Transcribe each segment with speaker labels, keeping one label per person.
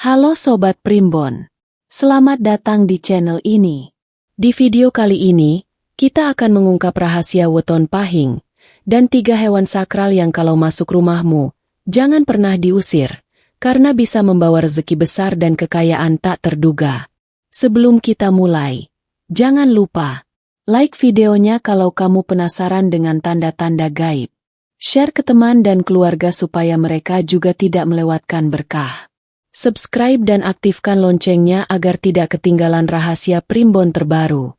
Speaker 1: Halo Sobat Primbon, selamat datang di channel ini. Di video kali ini, kita akan mengungkap rahasia weton pahing dan 3 hewan sakral yang kalau masuk rumahmu, jangan pernah diusir, karena bisa membawa rezeki besar dan kekayaan tak terduga. Sebelum kita mulai, jangan lupa like videonya kalau kamu penasaran dengan tanda-tanda gaib. Share ke teman dan keluarga supaya mereka juga tidak melewatkan berkah. Subscribe dan aktifkan loncengnya agar tidak ketinggalan rahasia primbon terbaru.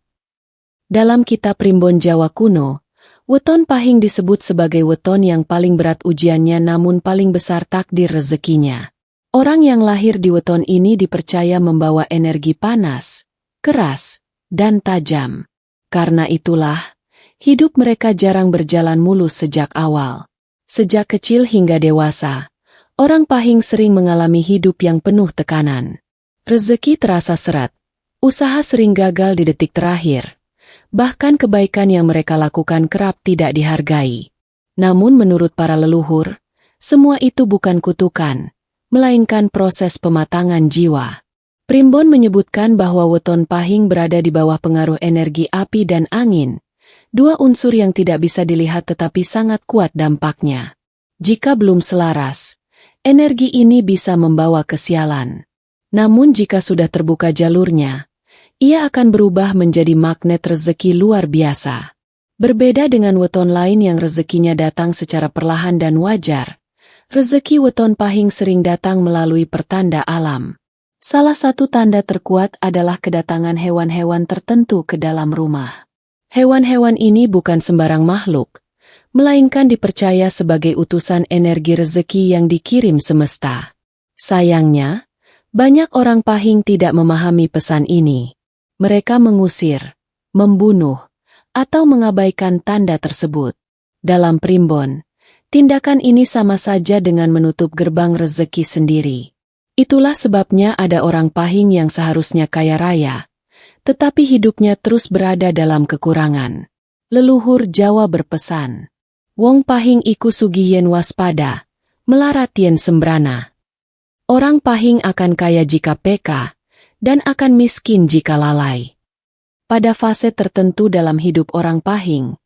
Speaker 1: Dalam kitab Primbon Jawa kuno, weton pahing disebut sebagai weton yang paling berat ujiannya namun paling besar takdir rezekinya. Orang yang lahir di weton ini dipercaya membawa energi panas, keras, dan tajam. Karena itulah, hidup mereka jarang berjalan mulus sejak awal. Sejak kecil hingga dewasa, orang pahing sering mengalami hidup yang penuh tekanan. Rezeki terasa seret, usaha sering gagal di detik terakhir. Bahkan kebaikan yang mereka lakukan kerap tidak dihargai. Namun menurut para leluhur, semua itu bukan kutukan, melainkan proses pematangan jiwa. Primbon menyebutkan bahwa weton pahing berada di bawah pengaruh energi api dan angin, dua unsur yang tidak bisa dilihat tetapi sangat kuat dampaknya. Jika belum selaras, energi ini bisa membawa kesialan. Namun jika sudah terbuka jalurnya, ia akan berubah menjadi magnet rezeki luar biasa. Berbeda dengan weton lain yang rezekinya datang secara perlahan dan wajar, rezeki weton pahing sering datang melalui pertanda alam. Salah satu tanda terkuat adalah kedatangan hewan-hewan tertentu ke dalam rumah. Hewan-hewan ini bukan sembarang makhluk, melainkan dipercaya sebagai utusan energi rezeki yang dikirim semesta. Sayangnya, banyak orang pahing tidak memahami pesan ini. Mereka mengusir, membunuh, atau mengabaikan tanda tersebut. Dalam primbon, tindakan ini sama saja dengan menutup gerbang rezeki sendiri. Itulah sebabnya ada orang pahing yang seharusnya kaya raya, tetapi hidupnya terus berada dalam kekurangan. Leluhur Jawa berpesan, wong pahing iku sugihyen waspada, melaratien sembrana. Orang pahing akan kaya jika peka, dan akan miskin jika lalai. Pada fase tertentu dalam hidup orang pahing,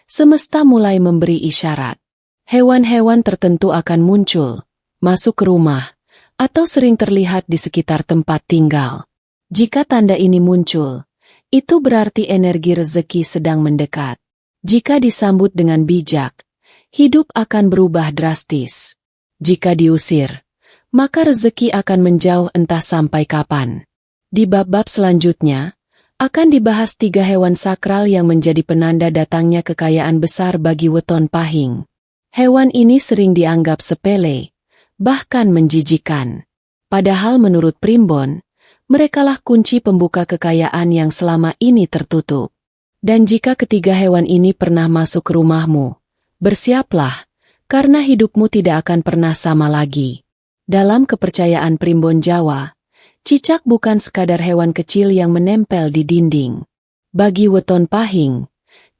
Speaker 1: semesta mulai memberi isyarat. Hewan-hewan tertentu akan muncul, masuk ke rumah, atau sering terlihat di sekitar tempat tinggal. Jika tanda ini muncul, itu berarti energi rezeki sedang mendekat. Jika disambut dengan bijak, hidup akan berubah drastis. Jika diusir, maka rezeki akan menjauh entah sampai kapan. Di bab-bab selanjutnya, akan dibahas 3 hewan sakral yang menjadi penanda datangnya kekayaan besar bagi weton pahing. Hewan ini sering dianggap sepele, bahkan menjijikan. Padahal menurut primbon, merekalah kunci pembuka kekayaan yang selama ini tertutup. Dan jika ketiga hewan ini pernah masuk ke rumahmu, bersiaplah, karena hidupmu tidak akan pernah sama lagi. Dalam kepercayaan primbon Jawa, cicak bukan sekadar hewan kecil yang menempel di dinding. Bagi weton pahing,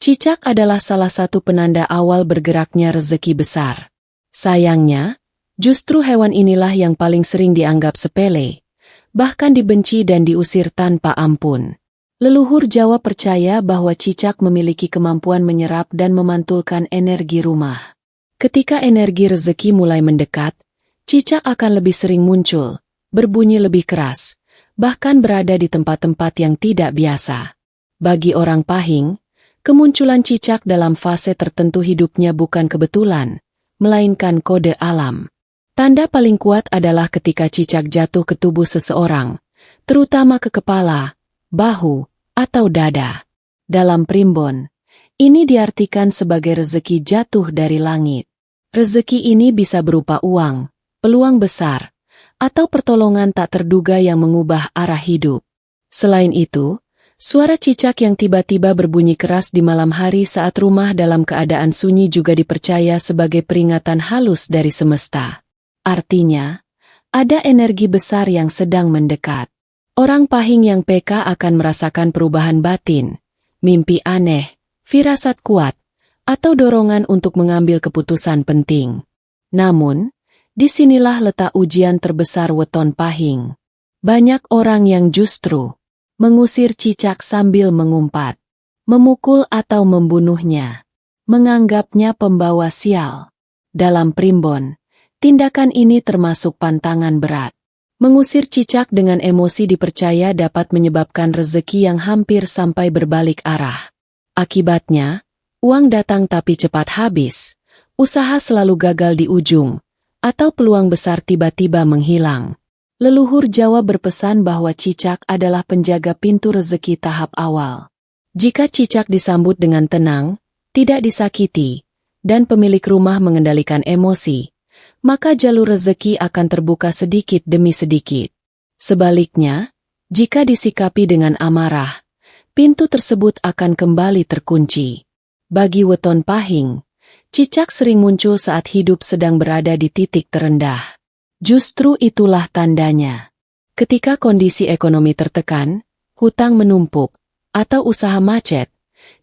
Speaker 1: cicak adalah salah satu penanda awal bergeraknya rezeki besar. Sayangnya, justru hewan inilah yang paling sering dianggap sepele, bahkan dibenci dan diusir tanpa ampun. Leluhur Jawa percaya bahwa cicak memiliki kemampuan menyerap dan memantulkan energi rumah. Ketika energi rezeki mulai mendekat, cicak akan lebih sering muncul, berbunyi lebih keras, bahkan berada di tempat-tempat yang tidak biasa. Bagi orang pahing, kemunculan cicak dalam fase tertentu hidupnya bukan kebetulan, melainkan kode alam. Tanda paling kuat adalah ketika cicak jatuh ke tubuh seseorang, terutama ke kepala, bahu, atau dada. Dalam primbon, ini diartikan sebagai rezeki jatuh dari langit. Rezeki ini bisa berupa uang, peluang besar, atau pertolongan tak terduga yang mengubah arah hidup. Selain itu, suara cicak yang tiba-tiba berbunyi keras di malam hari saat rumah dalam keadaan sunyi juga dipercaya sebagai peringatan halus dari semesta. Artinya, ada energi besar yang sedang mendekat. Orang pahing yang peka akan merasakan perubahan batin, mimpi aneh, firasat kuat, atau dorongan untuk mengambil keputusan penting. Namun, Disinilah letak ujian terbesar weton pahing. Banyak orang yang justru mengusir cicak sambil mengumpat, memukul atau membunuhnya, menganggapnya pembawa sial. Dalam primbon, tindakan ini termasuk pantangan berat. Mengusir cicak dengan emosi dipercaya dapat menyebabkan rezeki yang hampir sampai berbalik arah. Akibatnya, uang datang tapi cepat habis, usaha selalu gagal di ujung, atau peluang besar tiba-tiba menghilang. Leluhur Jawa berpesan bahwa cicak adalah penjaga pintu rezeki tahap awal. Jika cicak disambut dengan tenang, tidak disakiti, dan pemilik rumah mengendalikan emosi, maka jalur rezeki akan terbuka sedikit demi sedikit. Sebaliknya, jika disikapi dengan amarah, pintu tersebut akan kembali terkunci. Bagi weton pahing, cicak sering muncul saat hidup sedang berada di titik terendah. Justru itulah tandanya. Ketika kondisi ekonomi tertekan, hutang menumpuk, atau usaha macet,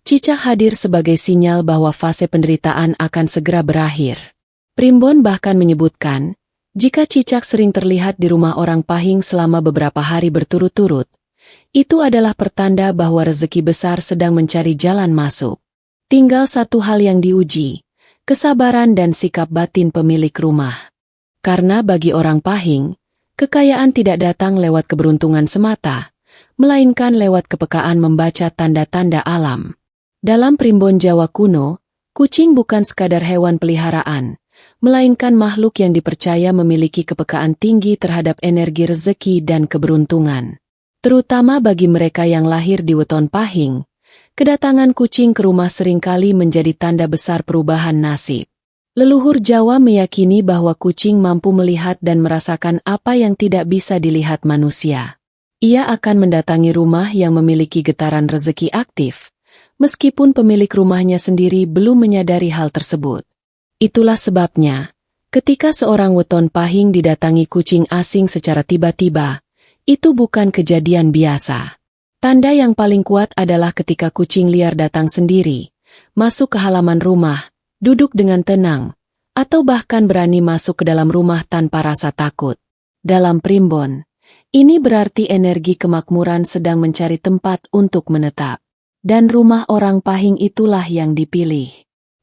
Speaker 1: cicak hadir sebagai sinyal bahwa fase penderitaan akan segera berakhir. Primbon bahkan menyebutkan, jika cicak sering terlihat di rumah orang pahing selama beberapa hari berturut-turut, itu adalah pertanda bahwa rezeki besar sedang mencari jalan masuk. Tinggal satu hal yang diuji, kesabaran dan sikap batin pemilik rumah. Karena bagi orang pahing, kekayaan tidak datang lewat keberuntungan semata, melainkan lewat kepekaan membaca tanda-tanda alam. Dalam primbon Jawa kuno, kucing bukan sekadar hewan peliharaan, melainkan makhluk yang dipercaya memiliki kepekaan tinggi terhadap energi rezeki dan keberuntungan. Terutama bagi mereka yang lahir di weton pahing, kedatangan kucing ke rumah seringkali menjadi tanda besar perubahan nasib. Leluhur Jawa meyakini bahwa kucing mampu melihat dan merasakan apa yang tidak bisa dilihat manusia. Ia akan mendatangi rumah yang memiliki getaran rezeki aktif, meskipun pemilik rumahnya sendiri belum menyadari hal tersebut. Itulah sebabnya, ketika seorang weton pahing didatangi kucing asing secara tiba-tiba, itu bukan kejadian biasa. Tanda yang paling kuat adalah ketika kucing liar datang sendiri, masuk ke halaman rumah, duduk dengan tenang, atau bahkan berani masuk ke dalam rumah tanpa rasa takut. Dalam primbon, ini berarti energi kemakmuran sedang mencari tempat untuk menetap. Dan rumah orang pahing itulah yang dipilih.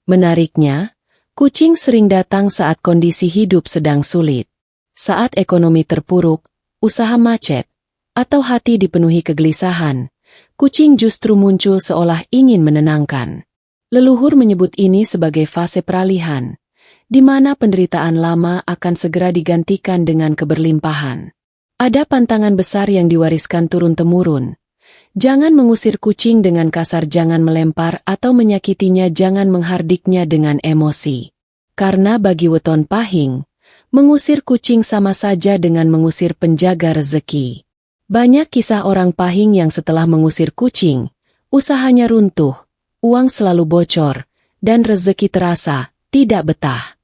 Speaker 1: Menariknya, kucing sering datang saat kondisi hidup sedang sulit. Saat ekonomi terpuruk, usaha macet, atau hati dipenuhi kegelisahan, kucing justru muncul seolah ingin menenangkan. Leluhur menyebut ini sebagai fase peralihan, di mana penderitaan lama akan segera digantikan dengan keberlimpahan. Ada pantangan besar yang diwariskan turun-temurun. Jangan mengusir kucing dengan kasar, jangan melempar atau menyakitinya, jangan menghardiknya dengan emosi. Karena bagi weton pahing, mengusir kucing sama saja dengan mengusir penjaga rezeki. Banyak kisah orang pahing yang setelah mengusir kucing, usahanya runtuh, uang selalu bocor, dan rezeki terasa tidak betah.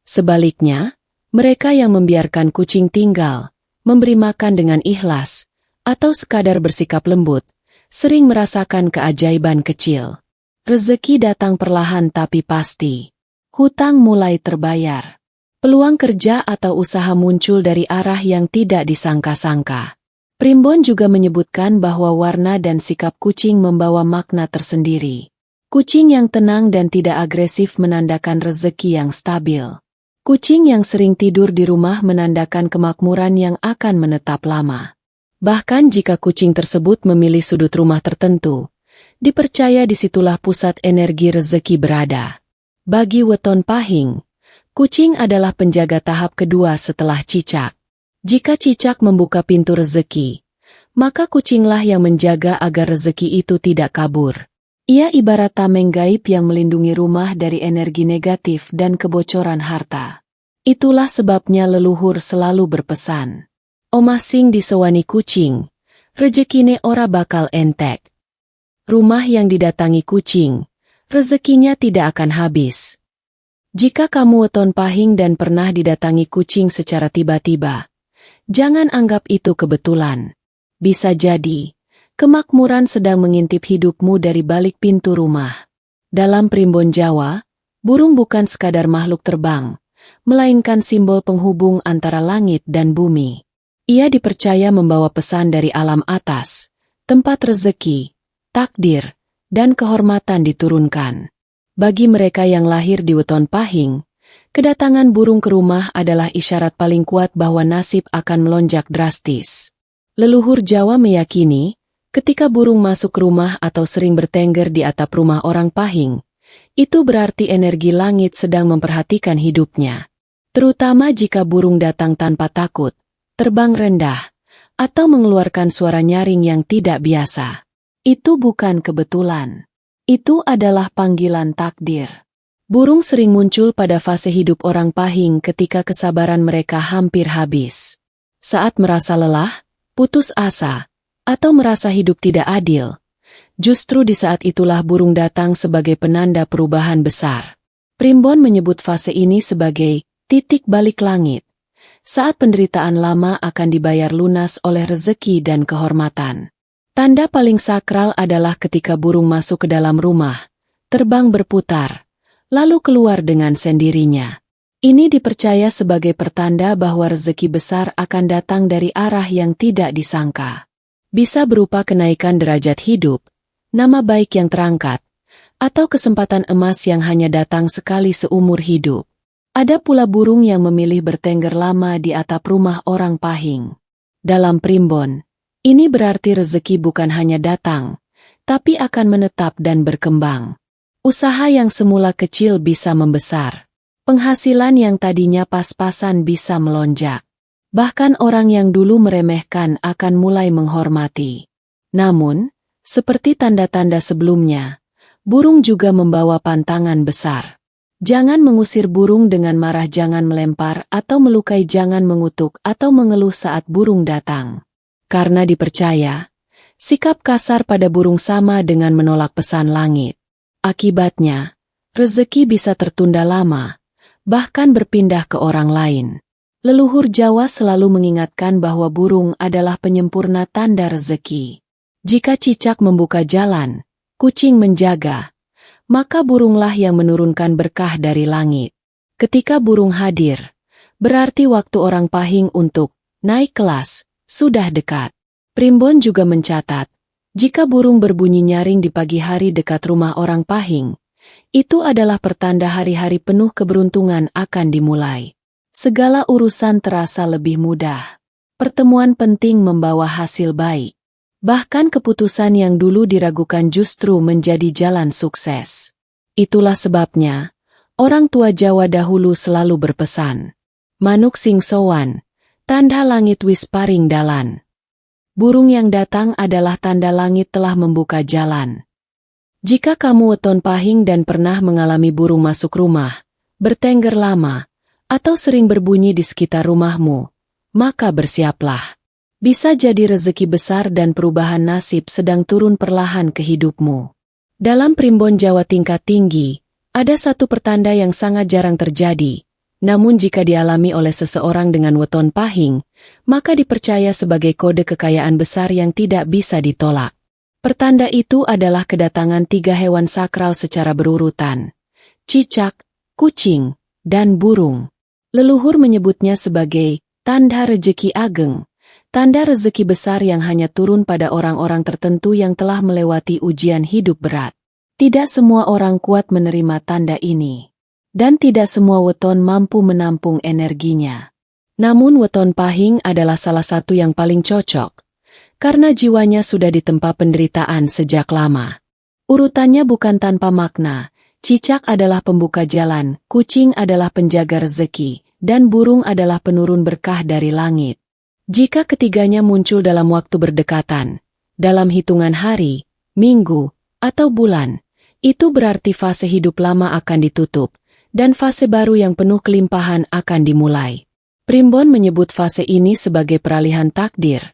Speaker 1: Sebaliknya, mereka yang membiarkan kucing tinggal, memberi makan dengan ikhlas, atau sekadar bersikap lembut, sering merasakan keajaiban kecil. Rezeki datang perlahan tapi pasti. Hutang mulai terbayar. Peluang kerja atau usaha muncul dari arah yang tidak disangka-sangka. Primbon juga menyebutkan bahwa warna dan sikap kucing membawa makna tersendiri. Kucing yang tenang dan tidak agresif menandakan rezeki yang stabil. Kucing yang sering tidur di rumah menandakan kemakmuran yang akan menetap lama. Bahkan jika kucing tersebut memilih sudut rumah tertentu, dipercaya disitulah pusat energi rezeki berada. Bagi weton pahing, kucing adalah penjaga tahap kedua setelah cicak. Jika cicak membuka pintu rezeki, maka kucinglah yang menjaga agar rezeki itu tidak kabur. Ia ibarat tameng gaib yang melindungi rumah dari energi negatif dan kebocoran harta. Itulah sebabnya leluhur selalu berpesan, omah sing disewani kucing, rezekine ora bakal entek. Rumah yang didatangi kucing, rezekinya tidak akan habis. Jika kamu weton pahing dan pernah didatangi kucing secara tiba-tiba, jangan anggap itu kebetulan. Bisa jadi, kemakmuran sedang mengintip hidupmu dari balik pintu rumah. Dalam primbon Jawa, burung bukan sekadar makhluk terbang, melainkan simbol penghubung antara langit dan bumi. Ia dipercaya membawa pesan dari alam atas, tempat rezeki, takdir, dan kehormatan diturunkan. Bagi mereka yang lahir di Weton Pahing, kedatangan burung ke rumah adalah isyarat paling kuat bahwa nasib akan melonjak drastis. Leluhur Jawa meyakini, ketika burung masuk ke rumah atau sering bertengger di atap rumah orang Pahing, itu berarti energi langit sedang memperhatikan hidupnya. Terutama jika burung datang tanpa takut, terbang rendah, atau mengeluarkan suara nyaring yang tidak biasa. Itu bukan kebetulan. Itu adalah panggilan takdir. Burung sering muncul pada fase hidup orang Pahing ketika kesabaran mereka hampir habis. Saat merasa lelah, putus asa, atau merasa hidup tidak adil, justru di saat itulah burung datang sebagai penanda perubahan besar. Primbon menyebut fase ini sebagai titik balik langit, saat penderitaan lama akan dibayar lunas oleh rezeki dan kehormatan. Tanda paling sakral adalah ketika burung masuk ke dalam rumah, terbang berputar, lalu keluar dengan sendirinya. Ini dipercaya sebagai pertanda bahwa rezeki besar akan datang dari arah yang tidak disangka. Bisa berupa kenaikan derajat hidup, nama baik yang terangkat, atau kesempatan emas yang hanya datang sekali seumur hidup. Ada pula burung yang memilih bertengger lama di atap rumah orang Pahing. Dalam primbon, ini berarti rezeki bukan hanya datang, tapi akan menetap dan berkembang. Usaha yang semula kecil bisa membesar. Penghasilan yang tadinya pas-pasan bisa melonjak. Bahkan orang yang dulu meremehkan akan mulai menghormati. Namun, seperti tanda-tanda sebelumnya, burung juga membawa pantangan besar. Jangan mengusir burung dengan marah, jangan melempar atau melukai, jangan mengutuk atau mengeluh saat burung datang. Karena dipercaya, sikap kasar pada burung sama dengan menolak pesan langit. Akibatnya, rezeki bisa tertunda lama, bahkan berpindah ke orang lain. Leluhur Jawa selalu mengingatkan bahwa burung adalah penyempurna tanda rezeki. Jika cicak membuka jalan, kucing menjaga, maka burunglah yang menurunkan berkah dari langit. Ketika burung hadir, berarti waktu orang Pahing untuk naik kelas sudah dekat. Primbon juga mencatat, jika burung berbunyi nyaring di pagi hari dekat rumah orang Pahing, itu adalah pertanda hari-hari penuh keberuntungan akan dimulai. Segala urusan terasa lebih mudah. Pertemuan penting membawa hasil baik. Bahkan keputusan yang dulu diragukan justru menjadi jalan sukses. Itulah sebabnya, orang tua Jawa dahulu selalu berpesan, manuk sing sowan, tanda langit wis paring dalan. Burung yang datang adalah tanda langit telah membuka jalan. Jika kamu Weton Pahing dan pernah mengalami burung masuk rumah, bertengger lama, atau sering berbunyi di sekitar rumahmu, maka bersiaplah. Bisa jadi rezeki besar dan perubahan nasib sedang turun perlahan ke hidupmu. Dalam primbon Jawa tingkat tinggi, ada satu pertanda yang sangat jarang terjadi, namun jika dialami oleh seseorang dengan Weton Pahing, maka dipercaya sebagai kode kekayaan besar yang tidak bisa ditolak. Pertanda itu adalah kedatangan 3 hewan sakral secara berurutan: cicak, kucing, dan burung. Leluhur menyebutnya sebagai tanda rezeki ageng. Tanda rezeki besar yang hanya turun pada orang-orang tertentu yang telah melewati ujian hidup berat. Tidak semua orang kuat menerima tanda ini. Dan tidak semua weton mampu menampung energinya. Namun Weton Pahing adalah salah satu yang paling cocok. Karena jiwanya sudah ditempa penderitaan sejak lama. Urutannya bukan tanpa makna. Cicak adalah pembuka jalan, kucing adalah penjaga rezeki, dan burung adalah penurun berkah dari langit. Jika ketiganya muncul dalam waktu berdekatan, dalam hitungan hari, minggu, atau bulan, itu berarti fase hidup lama akan ditutup, dan fase baru yang penuh kelimpahan akan dimulai. Primbon menyebut fase ini sebagai peralihan takdir,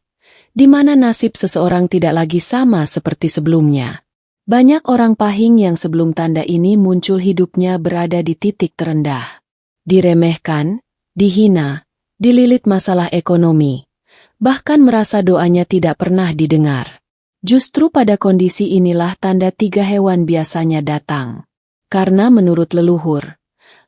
Speaker 1: di mana nasib seseorang tidak lagi sama seperti sebelumnya. Banyak orang Pahing yang sebelum tanda ini muncul hidupnya berada di titik terendah. Diremehkan, dihina, dililit masalah ekonomi, bahkan merasa doanya tidak pernah didengar. Justru pada kondisi inilah tanda 3 hewan biasanya datang. Karena menurut leluhur,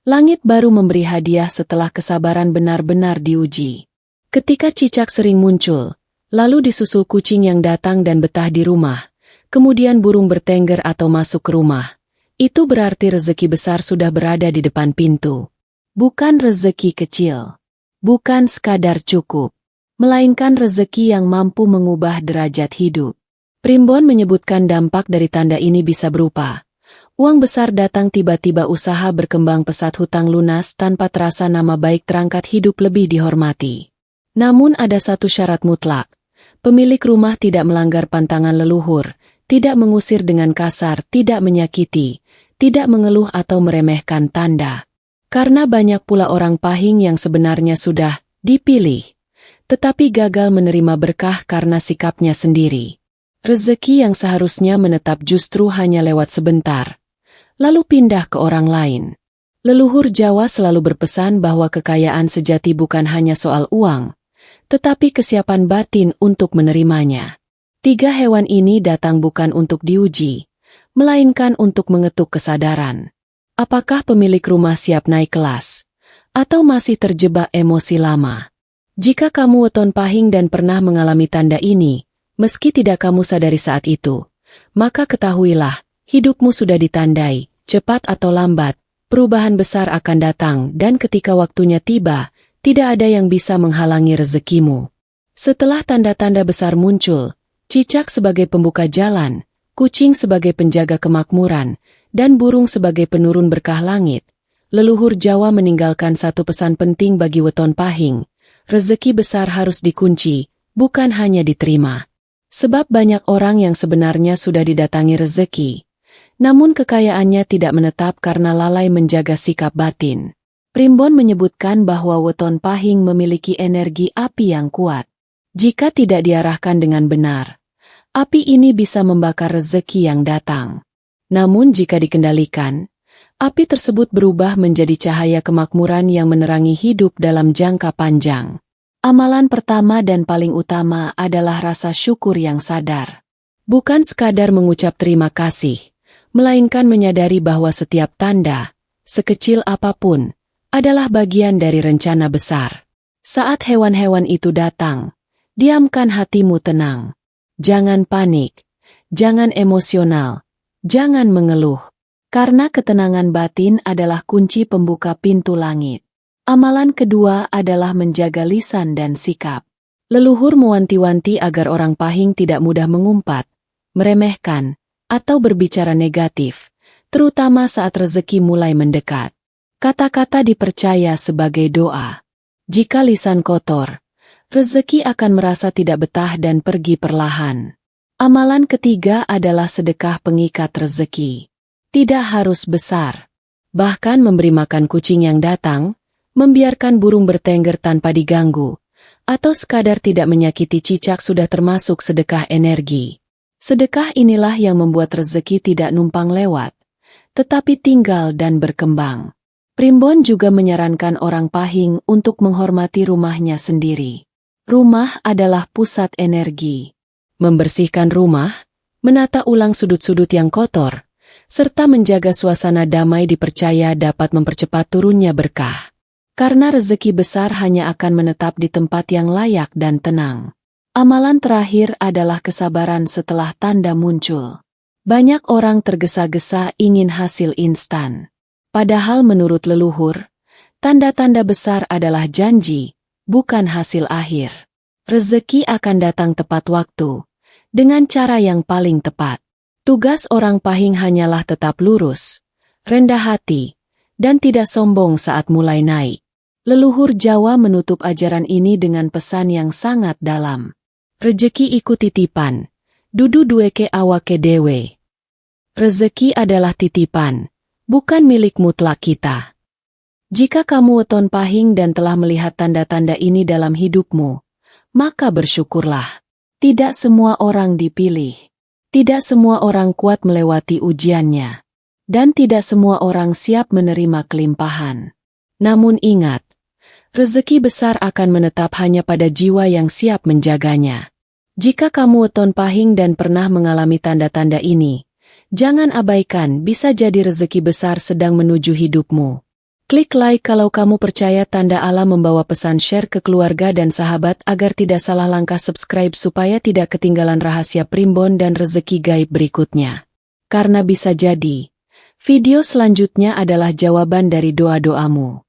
Speaker 1: Langit baru memberi hadiah setelah kesabaran benar-benar diuji. Ketika cicak sering muncul, lalu disusul kucing yang datang dan betah di rumah, kemudian burung bertengger atau masuk ke rumah, itu berarti rezeki besar sudah berada di depan pintu. Bukan rezeki kecil, bukan sekadar cukup, melainkan rezeki yang mampu mengubah derajat hidup. Primbon menyebutkan dampak dari tanda ini bisa berupa uang besar datang tiba-tiba, usaha berkembang pesat, hutang lunas tanpa terasa, nama baik terangkat, hidup lebih dihormati. Namun ada satu syarat mutlak, pemilik rumah tidak melanggar pantangan leluhur, tidak mengusir dengan kasar, tidak menyakiti, tidak mengeluh atau meremehkan tanda. Karena banyak pula orang pahing yang sebenarnya sudah dipilih, tetapi gagal menerima berkah karena sikapnya sendiri. Rezeki yang seharusnya menetap justru hanya lewat sebentar, lalu pindah ke orang lain. Leluhur Jawa selalu berpesan bahwa kekayaan sejati bukan hanya soal uang, tetapi kesiapan batin untuk menerimanya. 3 hewan ini datang bukan untuk diuji, melainkan untuk mengetuk kesadaran. Apakah pemilik rumah siap naik kelas, atau masih terjebak emosi lama? Jika kamu weton pahing dan pernah mengalami tanda ini, meski tidak kamu sadari saat itu, maka ketahuilah, hidupmu sudah ditandai, cepat atau lambat, perubahan besar akan datang dan ketika waktunya tiba, tidak ada yang bisa menghalangi rezekimu. Setelah tanda-tanda besar muncul, cicak sebagai pembuka jalan, kucing sebagai penjaga kemakmuran, dan burung sebagai penurun berkah langit, leluhur Jawa meninggalkan satu pesan penting bagi weton pahing, rezeki besar harus dikunci, bukan hanya diterima. Sebab banyak orang yang sebenarnya sudah didatangi rezeki, namun kekayaannya tidak menetap karena lalai menjaga sikap batin. Primbon menyebutkan bahwa weton pahing memiliki energi api yang kuat. Jika tidak diarahkan dengan benar, api ini bisa membakar rezeki yang datang. Namun jika dikendalikan, api tersebut berubah menjadi cahaya kemakmuran yang menerangi hidup dalam jangka panjang. Amalan pertama dan paling utama adalah rasa syukur yang sadar. Bukan sekadar mengucap terima kasih, melainkan menyadari bahwa setiap tanda, sekecil apapun, adalah bagian dari rencana besar. Saat hewan-hewan itu datang, diamkan hatimu tenang. Jangan panik, jangan emosional, jangan mengeluh. Karena ketenangan batin adalah kunci pembuka pintu langit. Amalan kedua adalah menjaga lisan dan sikap. Leluhur mewanti-wanti agar orang pahing tidak mudah mengumpat, meremehkan, atau berbicara negatif, terutama saat rezeki mulai mendekat. Kata-kata dipercaya sebagai doa. Jika lisan kotor, rezeki akan merasa tidak betah dan pergi perlahan. Amalan ketiga adalah sedekah pengikat rezeki. Tidak harus besar. Bahkan memberi makan kucing yang datang, membiarkan burung bertengger tanpa diganggu, atau sekadar tidak menyakiti cicak sudah termasuk sedekah energi. Sedekah inilah yang membuat rezeki tidak numpang lewat, tetapi tinggal dan berkembang. Primbon juga menyarankan orang pahing untuk menghormati rumahnya sendiri. Rumah adalah pusat energi. Membersihkan rumah, menata ulang sudut-sudut yang kotor, serta menjaga suasana damai dipercaya dapat mempercepat turunnya berkah. Karena rezeki besar hanya akan menetap di tempat yang layak dan tenang. Amalan terakhir adalah kesabaran setelah tanda muncul. Banyak orang tergesa-gesa ingin hasil instan. Padahal menurut leluhur, tanda-tanda besar adalah janji, bukan hasil akhir. Rezeki akan datang tepat waktu, dengan cara yang paling tepat. Tugas orang pahing hanyalah tetap lurus, rendah hati, dan tidak sombong saat mulai naik. Leluhur Jawa menutup ajaran ini dengan pesan yang sangat dalam. Rezeki iku titipan, dudu duweke awake dewe. Rezeki adalah titipan, bukan milik mutlak kita. Jika kamu weton pahing dan telah melihat tanda-tanda ini dalam hidupmu, maka bersyukurlah. Tidak semua orang dipilih. Tidak semua orang kuat melewati ujiannya. Dan tidak semua orang siap menerima kelimpahan. Namun ingat, rezeki besar akan menetap hanya pada jiwa yang siap menjaganya. Jika kamu weton pahing dan pernah mengalami tanda-tanda ini, jangan abaikan, bisa jadi rezeki besar sedang menuju hidupmu. Klik like kalau kamu percaya tanda alam membawa pesan, share ke keluarga dan sahabat agar tidak salah langkah, subscribe supaya tidak ketinggalan rahasia primbon dan rezeki gaib berikutnya. Karena bisa jadi video selanjutnya adalah jawaban dari doa-doamu.